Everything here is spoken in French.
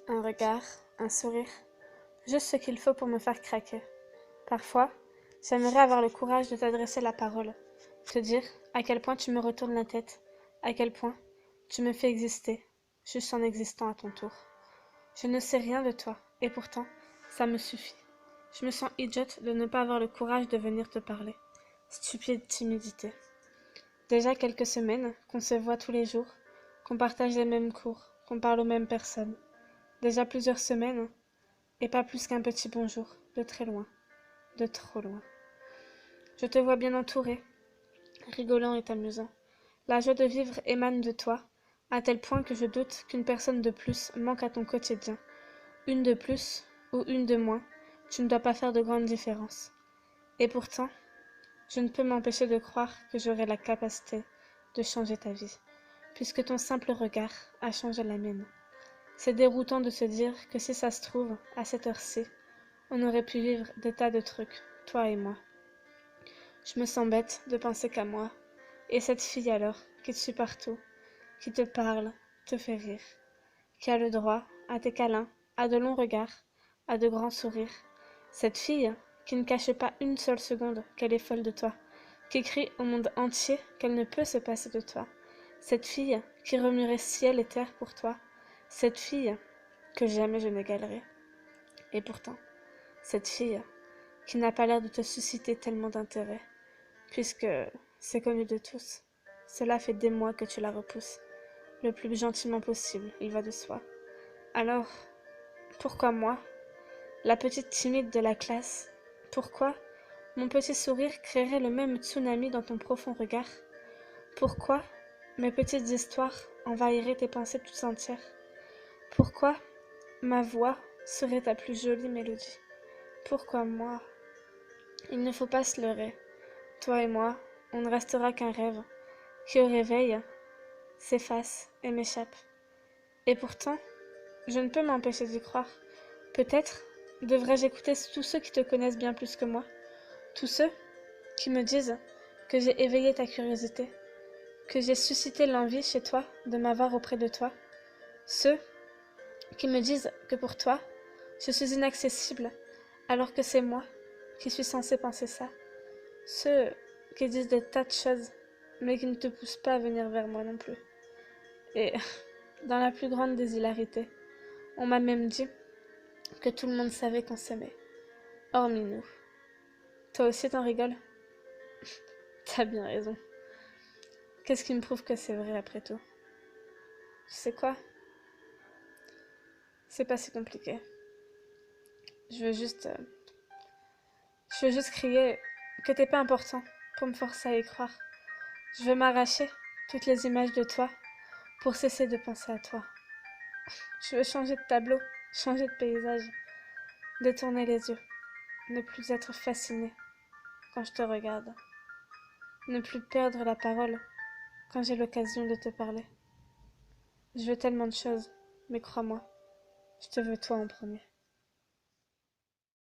Un regard, un sourire, juste ce qu'il faut pour me faire craquer. Parfois, j'aimerais avoir le courage de t'adresser la parole, te dire à quel point tu me retournes la tête, à quel point tu me fais exister, juste en existant à ton tour. Je ne sais rien de toi, et pourtant, ça me suffit. Je me sens idiote de ne pas avoir le courage de venir te parler. Stupide timidité. Déjà quelques semaines qu'on se voit tous les jours, qu'on partage les mêmes cours, qu'on parle aux mêmes personnes. Déjà plusieurs semaines, et pas plus qu'un petit bonjour, de très loin, de trop loin. Je te vois bien entouré, rigolant et amusant. La joie de vivre émane de toi, à tel point que je doute qu'une personne de plus manque à ton quotidien. Une de plus ou une de moins, tu ne dois pas faire de grande différence. Et pourtant, je ne peux m'empêcher de croire que j'aurai la capacité de changer ta vie, puisque ton simple regard a changé la mienne. C'est déroutant de se dire que si ça se trouve, à cette heure-ci, on aurait pu vivre des tas de trucs, toi et moi. Je me sens bête de penser qu'à moi, et cette fille alors, qui te suit partout, qui te parle, te fait rire, qui a le droit à tes câlins, à de longs regards, à de grands sourires. Cette fille qui ne cache pas une seule seconde qu'elle est folle de toi, qui crie au monde entier qu'elle ne peut se passer de toi. Cette fille qui remuerait ciel et terre pour toi. Cette fille que jamais je n'égalerai. Et pourtant, cette fille qui n'a pas l'air de te susciter tellement d'intérêt, puisque c'est connu de tous. Cela fait des mois que tu la repousses, le plus gentiment possible, il va de soi. Alors, pourquoi moi, la petite timide de la classe, pourquoi mon petit sourire créerait le même tsunami dans ton profond regard? Pourquoi mes petites histoires envahiraient tes pensées tout entières? Pourquoi ma voix serait ta plus jolie mélodie? Pourquoi moi? Il ne faut pas se leurrer. Toi et moi, on ne restera qu'un rêve, qui au réveil s'efface et m'échappe. Et pourtant, je ne peux m'empêcher d'y croire. Peut-être devrais-je écouter tous ceux qui te connaissent bien plus que moi, tous ceux qui me disent que j'ai éveillé ta curiosité, que j'ai suscité l'envie chez toi de m'avoir auprès de toi, ceux qui me disent que pour toi, je suis inaccessible, alors que c'est moi qui suis censée penser ça, ceux qui disent des tas de choses, mais qui ne te poussent pas à venir vers moi non plus. Et dans la plus grande des hilarités, on m'a même dit que tout le monde savait qu'on s'aimait, hormis nous. Toi aussi t'en rigoles? T'as bien raison. Qu'est-ce qui me prouve que c'est vrai après tout? Tu sais quoi? C'est pas si compliqué. Je veux juste... euh, je veux juste crier que t'es pas important pour me forcer à y croire. Je veux m'arracher toutes les images de toi pour cesser de penser à toi. Je veux changer de tableau, changer de paysage, détourner les yeux, ne plus être fasciné quand je te regarde, ne plus perdre la parole quand j'ai l'occasion de te parler. Je veux tellement de choses, mais crois-moi, je te veux toi en premier.